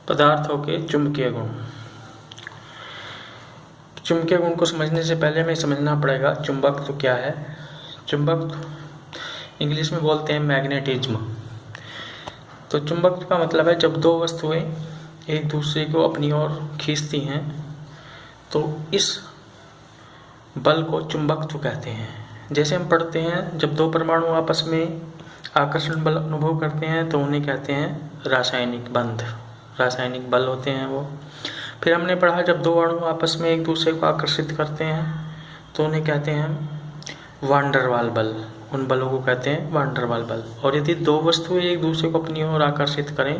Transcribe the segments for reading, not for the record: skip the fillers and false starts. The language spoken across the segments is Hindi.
पदार्थों के चुंबकीय गुण। चुंबकीय गुण को समझने से पहले हमें समझना पड़ेगा चुंबकत्व क्या है। चुंबकत्व इंग्लिश में बोलते हैं मैग्नेटिज्म। तो चुंबकत्व का मतलब है जब दो वस्तुएं एक दूसरे को अपनी ओर खींचती हैं तो इस बल को चुंबकत्व कहते हैं। जैसे हम पढ़ते हैं जब दो परमाणु आपस में आकर्षण बल अनुभव करते हैं तो उन्हें कहते हैं रासायनिक बंध, रासायनिक बल होते हैं वो। फिर हमने पढ़ा जब दो अणु आपस में एक दूसरे को आकर्षित करते हैं तो उन्हें कहते हैं वान डर वाल बल, उन बलों को कहते हैं वान डर वाल बल। और यदि दो वस्तुएं एक दूसरे को अपनी ओर आकर्षित करें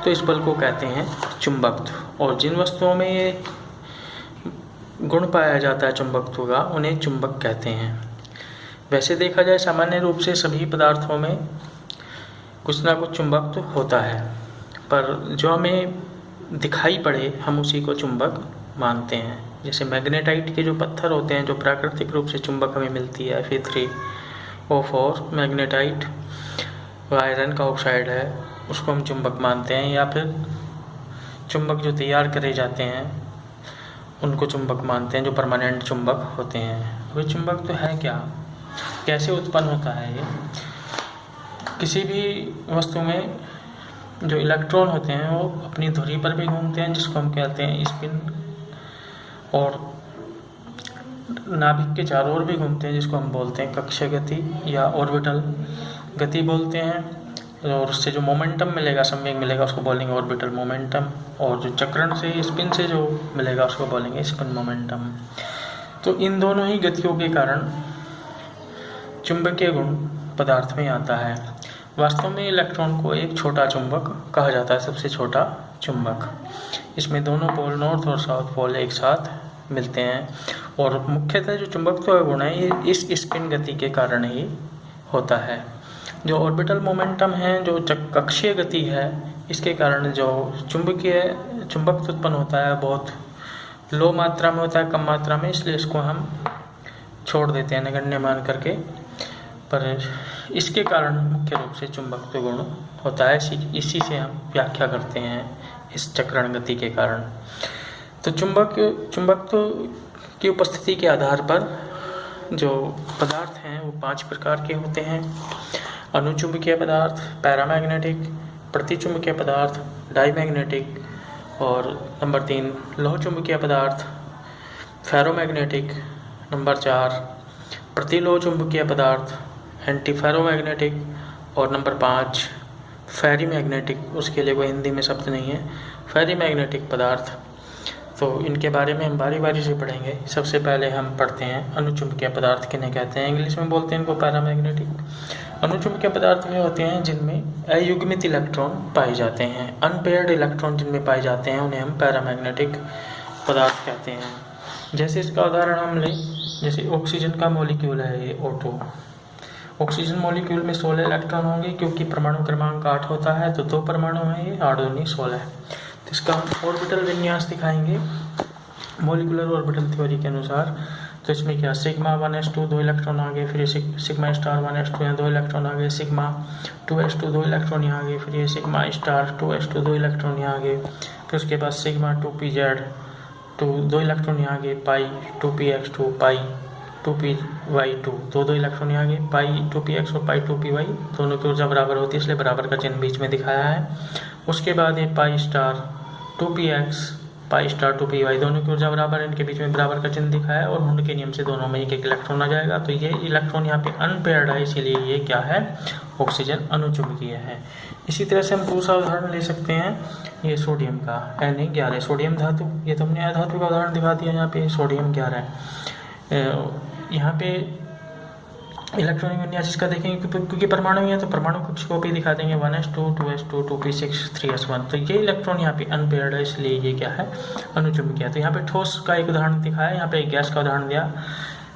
तो इस बल को कहते हैं चुंबकत्व। और जिन वस्तुओं में ये गुण पाया जाता है चुंबकत्व का उन्हें चुंबक कहते हैं। वैसे देखा जाए सामान्य रूप से सभी पदार्थों में कुछ ना कुछ चुंबकत्व होता है, पर जो हमें दिखाई पड़े हम उसी को चुंबक मानते हैं। जैसे मैग्नेटाइट के जो पत्थर होते हैं जो प्राकृतिक रूप से चुंबक हमें मिलती है Fe3O4 मैग्नेटाइट, आयरन का ऑक्साइड है, उसको हम चुंबक मानते हैं। या फिर चुंबक जो तैयार करे जाते हैं उनको चुंबक मानते हैं, जो परमानेंट चुंबक होते हैं। वे चुंबक तो है क्या, कैसे उत्पन्न होता है ये? किसी भी वस्तु में जो इलेक्ट्रॉन होते हैं वो अपनी धुरी पर भी घूमते हैं जिसको हम कहते हैं स्पिन, और नाभिक के चारों ओर भी घूमते हैं जिसको हम बोलते हैं कक्षीय गति या ऑर्बिटल गति बोलते हैं। और उससे जो मोमेंटम मिलेगा, संवेग मिलेगा, उसको बोलेंगे ऑर्बिटल मोमेंटम। और जो चक्रण से स्पिन से जो मिलेगा उसको बोलेंगे स्पिन मोमेंटम। तो इन दोनों ही गतियों के कारण चुंबकीय गुण पदार्थ में आता है। वास्तव में इलेक्ट्रॉन को एक छोटा चुंबक कहा जाता है, सबसे छोटा चुंबक। इसमें दोनों पोल नॉर्थ और साउथ पोल एक साथ मिलते हैं। और मुख्यतः जो चुंबकत्व का गुण है ये इस स्पिन गति के कारण ही होता है। जो ऑर्बिटल मोमेंटम है, जो कक्षीय गति है, इसके कारण जो चुंबकत्व उत्पन्न होता है बहुत लो मात्रा में होता है, कम मात्रा में, इसलिए इसको हम छोड़ देते हैं नगण्य मान करके। पर इसके कारण मुख्य रूप से चुंबकत्व गुण होता है, इसी से हम व्याख्या करते हैं इस चक्रण गति के कारण। तो चुंबकत्व की उपस्थिति के आधार पर जो पदार्थ हैं वो 5 प्रकार के होते हैं। अनुचुंबकीय पदार्थ, पैरामैग्नेटिक, प्रतिचुंबकीय पदार्थ, डाईमैग्नेटिक, और नंबर 3 लौह चुंबकीय पदार्थ, फेरोमैग्नेटिक, नंबर 4 प्रतिलोह चुंबकीय पदार्थ, एंटी फेरोमैग्नेटिक, और नंबर 5 फेरीमैग्नेटिक। उसके लिए कोई हिंदी में शब्द नहीं है, फेरीमैग्नेटिक पदार्थ। तो इनके बारे में हम बारी बारी से पढ़ेंगे। सबसे पहले हम पढ़ते हैं अनुचुंबकीय पदार्थ किन्हें कहते हैं। इंग्लिश में बोलते हैं इनको पैरामैग्नेटिक। अनुचुंबकीय पदार्थ वे होते हैं जिनमें अयुग्मित इलेक्ट्रॉन पाए जाते हैं, अनपेयर्ड इलेक्ट्रॉन जिनमें पाए जाते हैं उन्हें हम पैरामैग्नेटिक पदार्थ कहते हैं। जैसे इसका उदाहरण हम लें, जैसे ऑक्सीजन का मॉलिक्यूल है ये O2। ऑक्सीजन मॉलिक्यूल में 16 इलेक्ट्रॉन होंगे क्योंकि परमाणु क्रमांक 8 होता है, तो 2 परमाणु हैं ये, 8 दूनी 16। तो इसका हम ऑर्बिटल विन्यास दिखाएंगे मॉलिक्यूलर ऑर्बिटल थ्योरी के अनुसार। तो इसमें क्या, सिग्मा 1s2 2 इलेक्ट्रॉन आगे, फिर सिग्मा स्टार 1s2 यहाँ 2 इलेक्ट्रॉन आगे, सिग्मा 2s2 2 इलेक्ट्रॉन यहाँ आगे, फिर ये सिग्मा स्टार 2s2 2 इलेक्ट्रॉन यहाँ आगे, फिर उसके बाद सिग्मा 2pz 2 इलेक्ट्रॉन यहाँ आगे, पाई 2px2 पाई 2py2 2 इलेक्ट्रॉन यहाँ आगे, पाई 2px और पाई 2py दोनों की ऊर्जा बराबर होती है इसलिए बराबर का चिन्ह बीच में दिखाया है। उसके बाद ये pi star 2px pi star 2py दोनों की ऊर्जा बराबर है, इनके बीच में बराबर का चिन्ह दिखाया है और हुंड के नियम से दोनों में एक इलेक्ट्रॉन आ जाएगा। तो ये इलेक्ट्रॉन यहाँ पे अनपेयर्ड है, इसीलिए ये क्या है, ऑक्सीजन अनुचुंबकीय है। इसी तरह से हम दूसरा उदाहरण ले सकते हैं, ये सोडियम का Na11 सोडियम धातु। ये तो हमने धातु का उदाहरण दिखा दिया, यहाँ पे सोडियम 11 यहाँ पे इलेक्ट्रॉनिक विन्यास इसका देखेंगे क्योंकि परमाणु है तो परमाणु कक्ष को भी दिखा देंगे 1s2 2s2 2p6 3s1। तो ये इलेक्ट्रॉन यहाँ पे अनपेयर्ड है, इसलिए ये क्या है, अनुचुंबकीय। तो यहाँ पे ठोस का एक उदाहरण दिखाया, यहाँ पे एक गैस का उदाहरण दिया।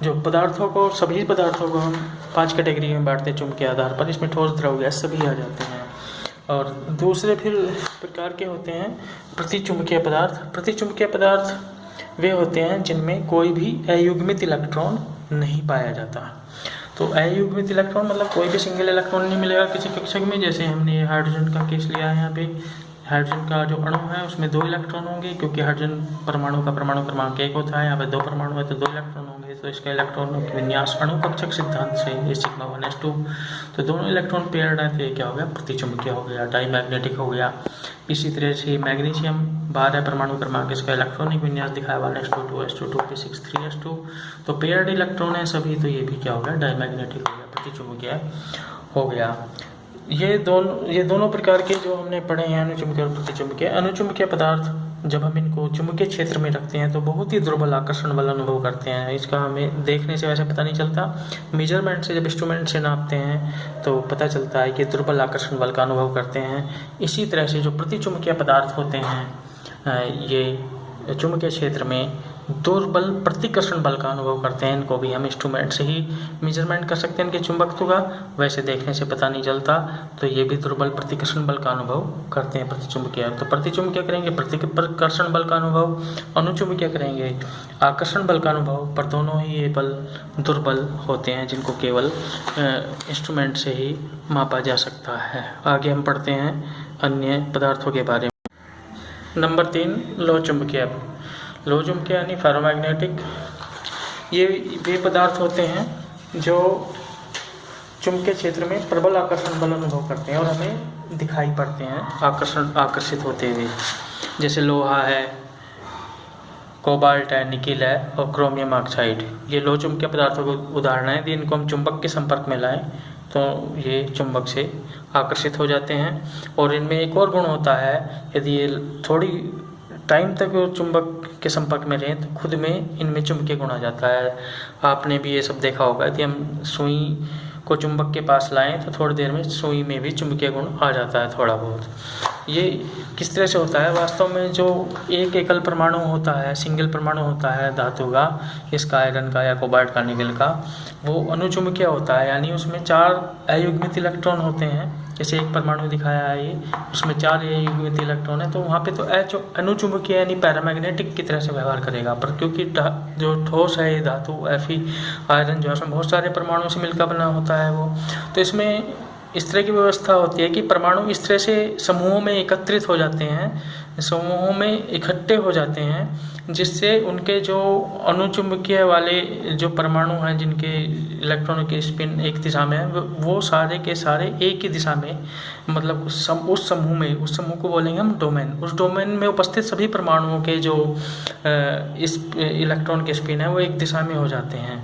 जो पदार्थों को, सभी पदार्थों को हम 5 कैटेगरी में बांटते हैं चुंबकीय आधार पर, इसमें ठोस द्रव गैस सभी आ जाते हैं। और दूसरे फिर प्रकार के होते हैं प्रतिचुंबकीय पदार्थ। प्रतिचुंबकीय पदार्थ वे होते हैं जिनमें कोई भी अयुग्मित इलेक्ट्रॉन नहीं पाया जाता। तो अयुग्मित इलेक्ट्रॉन मतलब कोई भी सिंगल इलेक्ट्रॉन नहीं मिलेगा किसी कक्षक में। जैसे हमने हाइड्रोजन का केस लिया है, यहाँ पे हाइड्रोजन का जो अणु है उसमें 2 इलेक्ट्रॉन होंगे, क्योंकि हाइड्रोजन परमाणु का परमाणु क्रमांक 1 होता है। यहाँ पे 2 परमाणु है तो 2 इलेक्ट्रॉन होंगे। तो इसका इलेक्ट्रॉनों की विन्यास अणु कक्षक सिद्धांत से ये सिग्मा 1s2। तो दोनों इलेक्ट्रॉन पेयर्ड है तो ये क्या हो गया, प्रतिचुंबकीय हो गया, डाईमैग्नेटिक हो गया। इसी तरह से मैग्नीशियम 12 परमाणु क्रमांक, इसका इलेक्ट्रॉनिक विन्यास दिखाया 1s2 2s2 2p6 3s2। तो पेयर्ड इलेक्ट्रॉन है सभी, तो ये भी क्या हो गया, डाईमैग्नेटिक हो गया, प्रतिचुंबकीय हो गया। ये दोनों प्रकार के जो हमने पढ़े हैं अनुचुंबकीय और प्रतिचुंबकीय। अनुचुंबकीय पदार्थ जब हम इनको चुंबकीय क्षेत्र में रखते हैं तो बहुत ही दुर्बल आकर्षण बल अनुभव करते हैं। इसका हमें देखने से वैसे पता नहीं चलता, मेजरमेंट से जब इंस्ट्रूमेंट से नापते हैं तो पता चलता है कि दुर्बल आकर्षण बल का अनुभव करते हैं। इसी तरह से जो प्रतिचुंबकीय पदार्थ होते हैं ये चुंबकीय क्षेत्र में दुर्बल प्रतिकर्षण बल का अनुभव करते हैं। इनको भी हम इंस्ट्रूमेंट से ही मेजरमेंट कर सकते हैं इनके चुंबकत्व का, वैसे देखने से पता नहीं चलता। तो ये भी दुर्बल प्रतिकर्षण बल का अनुभव करते हैं प्रतिचुंबकीय। तो प्रतिचुंबकीय करेंगे प्रतिकर्षण बल का अनुभव, अनुचुंबकीय करेंगे आकर्षण बल का अनुभव। पर दोनों ही ये बल दुर्बल होते हैं जिनको केवल इंस्ट्रूमेंट से ही मापा जा सकता है। आगे हम पढ़ते हैं अन्य पदार्थों के बारे में। नंबर 3 लोह चुंबकीय। लोह चुंबकीय यानी फेरोमैग्नेटिक, ये वे पदार्थ होते हैं जो चुंबकीय क्षेत्र में प्रबल आकर्षण बल अनुभव करते हैं और हमें दिखाई पड़ते हैं आकर्षित होते हुए। जैसे लोहा है, कोबाल्ट है, निकिल है और क्रोमियम ऑक्साइड। ये लोह चुंबकीय पदार्थों के उदाहरण हैं। यदि इनको हम चुंबक के संपर्क में लाएं तो ये चुंबक से आकर्षित हो जाते हैं। और इनमें एक और गुण होता है, यदि ये थोड़ी टाइम तक चुंबक के संपर्क में रहें तो खुद में इनमें चुंबकीय गुण आ जाता है। आपने भी ये सब देखा होगा, यदि हम सुई को चुंबक के पास लाएं तो थोड़ी देर में सुई में भी चुंबकीय गुण आ जाता है थोड़ा बहुत। ये किस तरह से होता है, वास्तव में जो एक एकल परमाणु होता है, सिंगल परमाणु होता है धातु का, इसका आयरन का या कोबाल्ट का, निकल का, वो अनुचुंबकीय होता है। यानी उसमें 4 अयुग्मित इलेक्ट्रॉन होते हैं। जैसे एक परमाणु दिखाया है ये, उसमें 4 अयुग्मित इलेक्ट्रॉन है, तो वहाँ पे तो अनुचुंबकीय यानी पैरामैग्नेटिक की तरह से व्यवहार करेगा। पर क्योंकि जो ठोस है ये धातु Fe आयरन जो है उसमें बहुत सारे परमाणुओं से मिलकर बना होता है वो, तो इसमें इस तरह की व्यवस्था होती है कि परमाणु इस तरह से समूहों में एकत्रित हो जाते हैं, समूहों में इकट्ठे हो जाते हैं, जिससे उनके जो अनुचुंबकीय वाले जो परमाणु हैं जिनके इलेक्ट्रॉनों की स्पिन एक दिशा में है, वो सारे के सारे एक ही दिशा में, मतलब उस समूह को बोलेंगे हम डोमेन। उस डोमेन में उपस्थित सभी परमाणुओं के जो इस इलेक्ट्रॉन के स्पिन है वो एक दिशा में हो जाते हैं।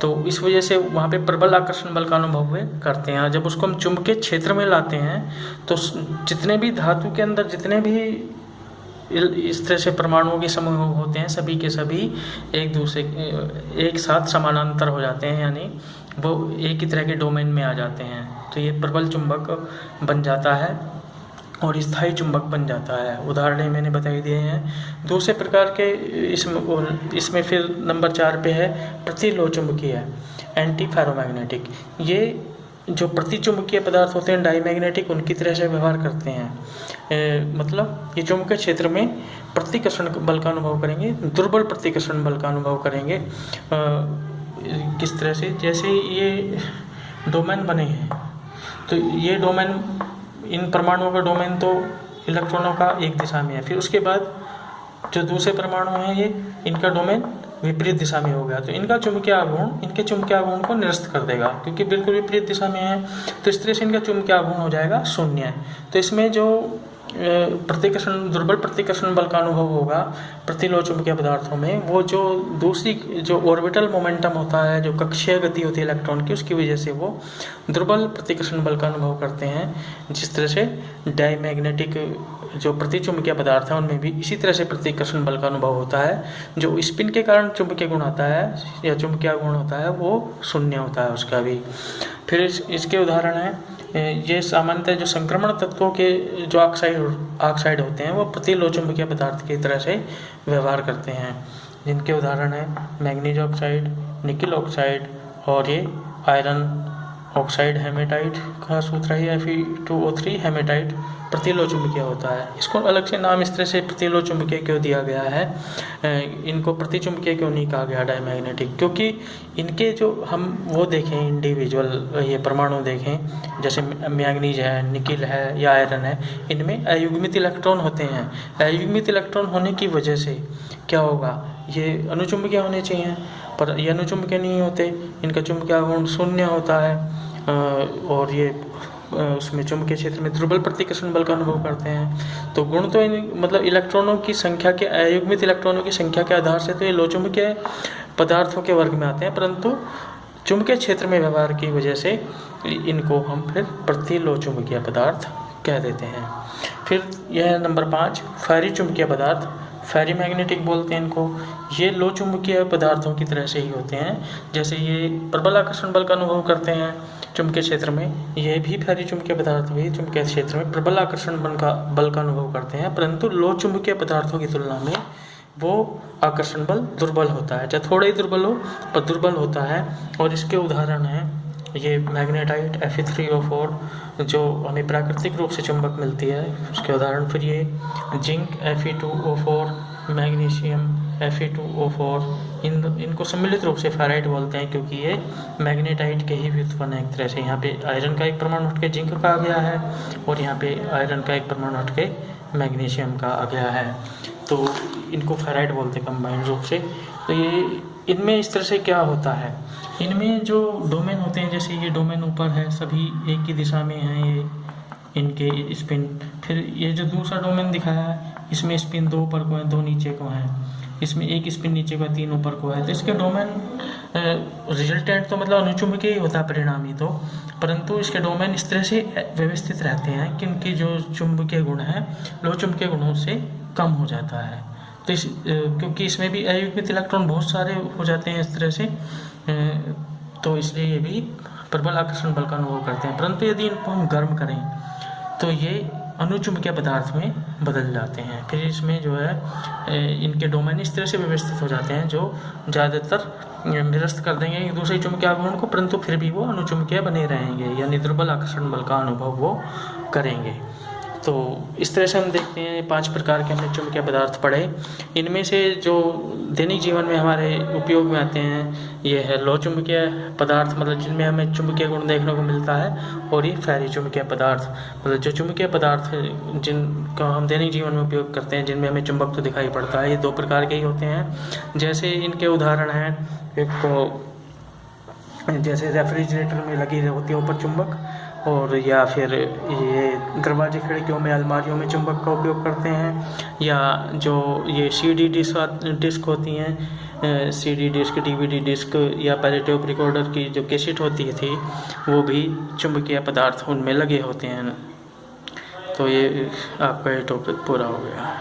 तो इस वजह से वहाँ पे प्रबल आकर्षण बल का अनुभव करते हैं। जब उसको हम चुंबकीय क्षेत्र में लाते हैं तो जितने भी धातु के अंदर जितने भी इस तरह से परमाणुओं के समूह होते हैं, सभी के सभी एक साथ समानांतर हो जाते हैं, यानी वो एक ही तरह के डोमेन में आ जाते हैं। तो ये प्रबल चुंबक बन जाता है और स्थायी चुंबक बन जाता है। उदाहरण मैंने बताई दिए हैं। दूसरे प्रकार के इसमें फिर नंबर 4 पे है प्रतिलोह चुंबकीय, एंटी फेरोमैग्नेटिक। ये जो प्रतिचुंबकीय पदार्थ होते हैं डाईमैग्नेटिक, उनकी तरह से व्यवहार करते हैं। मतलब ये चुंबकीय क्षेत्र में प्रतिकर्षण बल का अनुभव करेंगे, दुर्बल प्रतिकर्षण बल का अनुभव करेंगे। किस तरह से, जैसे ये डोमेन बने हैं तो ये डोमेन, इन परमाणुओं का डोमेन तो इलेक्ट्रॉनों का एक दिशा में है, फिर उसके बाद जो दूसरे परमाणु हैं ये इनका डोमेन विपरीत दिशा में हो गया, तो इनके चुंबकीय आघूर्ण को निरस्त कर देगा, क्योंकि बिल्कुल विपरीत दिशा में है। तो इस तरह से इनका चुंबकीय आघूर्ण हो जाएगा 0। तो इसमें जो दुर्बल प्रतिकर्षण बल का अनुभव होगा प्रतिलोह चुंबकीय पदार्थों में, वो जो दूसरी जो ऑर्बिटल मोमेंटम होता है, जो कक्षीय गति होती है इलेक्ट्रॉन की, उसकी वजह से वो दुर्बल प्रतिकर्षण बल का अनुभव करते हैं। जिस तरह से डाईमैग्नेटिक जो प्रतिचुंबकीय पदार्थ है उनमें भी इसी तरह से प्रतिकर्षण बल का अनुभव होता है। जो स्पिन के कारण चुंबकीय गुण आता है या चुंबकीय गुण होता है वो 0 होता है उसका भी। फिर इसके उदाहरण है, ये सामान्यतः जो संक्रमण तत्वों के जो ऑक्साइड होते हैं वो प्रतिलोह चुंबकीय पदार्थ की तरह से व्यवहार करते हैं, जिनके उदाहरण है मैग्नीज ऑक्साइड, निकिल ऑक्साइड और ये आयरन ऑक्साइड हेमेटाइट का सूत्र है Fe2O3 हेमेटाइट प्रतिलो चुंबकीय होता है। इसको अलग से नाम इस तरह से प्रतिलो चुंबकीय क्यों दिया गया है, इनको प्रतिचुंबकीय क्यों नहीं कहा गया डायमैग्नेटिक, क्योंकि इनके जो हम वो देखें इंडिविजुअल ये परमाणु देखें, जैसे मैंगनीज है, निकिल है या आयरन है, इनमें अयुग्मित इलेक्ट्रॉन होते हैं। अयुग्मित इलेक्ट्रॉन होने की वजह से क्या होगा, ये अनुचुंबकीय होने चाहिए, पर ये अनुचुंबकीय नहीं होते, इनका चुंबकीय गुण शून्य होता है और ये उसमें चुंबकीय क्षेत्र में दुर्बल प्रतिकर्षण बल का अनुभव करते हैं। तो गुण तो मतलब इलेक्ट्रॉनों की संख्या के, अयुग्मित इलेक्ट्रॉनों की संख्या के आधार से तो ये लोचुंबकीय पदार्थों के वर्ग में आते हैं, परंतु चुंबकीय क्षेत्र में व्यवहार की वजह से इनको हम फिर प्रतिलोचुंबकीय पदार्थ कह देते हैं। फिर यह नंबर 5 फेरी चुंबकीय पदार्थ, फेरी मैग्नेटिक बोलते हैं इनको। ये लो चुंबकीय पदार्थों की तरह से ही होते हैं, जैसे ये प्रबल आकर्षण बल का अनुभव करते हैं चुंबकीय क्षेत्र में, ये भी फेरी चुंबकीय पदार्थ भी चुंबकीय क्षेत्र में प्रबल आकर्षण बल का अनुभव करते हैं, परंतु लो चुंबकीय पदार्थों की तुलना में वो आकर्षण बल दुर्बल होता है, चाहे थोड़ा ही दुर्बल हो पर दुर्बल होता है। और इसके उदाहरण हैं ये मैग्नेटाइट Fe3O4 जो हमें प्राकृतिक रूप से चुंबक मिलती है, उसके उदाहरण फिर ये जिंक Fe2O4, मैग्नीशियम Fe2O4, इनको सम्मिलित रूप से फेराइट बोलते हैं, क्योंकि ये मैग्नेटाइट के ही व्युत्पन्न है एक तरह से। यहाँ पे आयरन का एक परमाणु हट के जिंक का आ गया है और यहाँ पे आयरन का एक परमाणु हट के मैग्नीशियम का आ गया है, तो इनको फेराइट बोलते हैं कंबाइंड रूप से। तो ये इनमें इस तरह से क्या होता है, इनमें जो डोमेन होते हैं, जैसे ये डोमेन ऊपर है, सभी एक ही दिशा में हैं ये इनके स्पिन। फिर ये जो दूसरा डोमेन दिखाया है, इसमें स्पिन 2 ऊपर को है, 2 नीचे को है, इसमें एक स्पिन नीचे को है, 3 ऊपर को है। तो इसके डोमेन रिजल्टेंट तो मतलब अनुचुंबकीय ही होता है परिणामी तो, परंतु इसके डोमेन इस तरह से व्यवस्थित रहते हैं कि उनकी जो चुंबकीय गुण है लो चुंबकीय गुणों से कम हो जाता है। तो क्योंकि इसमें भी अयुग्मित इलेक्ट्रॉन बहुत सारे हो जाते हैं इस तरह से, तो इसलिए ये भी प्रबल आकर्षण बल का अनुभव करते हैं, परंतु यदि इनको हम गर्म करें तो ये अनुचुंबकीय पदार्थ में बदल जाते हैं। फिर इसमें जो है इनके डोमेन इस तरह से व्यवस्थित हो जाते हैं जो ज़्यादातर निरस्त कर देंगे एक दूसरे चुंबकीय आघूर्ण को, परंतु फिर भी वो अनुचुंबकीय बने रहेंगे, यानी दुर्बल आकर्षण बल का अनुभव वो करेंगे। तो इस तरह से हम देखते हैं 5 प्रकार के हमने चुंबकीय पदार्थ पढ़े। इनमें से जो दैनिक जीवन में हमारे उपयोग में आते हैं ये है लो चुंबकीय पदार्थ, मतलब जिनमें हमें चुंबकीय गुण देखने को मिलता है, और ये फेरी चुंबकीय पदार्थ, मतलब जो चुंबकीय पदार्थ जिनका हम दैनिक जीवन में उपयोग करते हैं, जिनमें हमें चुंबक तो दिखाई पड़ता है, ये 2 प्रकार के ही होते हैं। जैसे इनके उदाहरण हैं, एक तो जैसे रेफ्रिजरेटर में लगी होती है ऊपर चुंबक, और या फिर ये दरवाजे खिड़कियों में अलमारियों में चुंबक का उपयोग करते हैं, या जो ये CD डिस्क होती हैं, CD डिस्क, DVD डिस्क, या पहले टेप रिकॉर्डर की जो कैसेट होती थी वो भी चुंबकीय पदार्थ उनमें लगे होते हैं। तो ये आपका ये टॉपिक पूरा हो गया।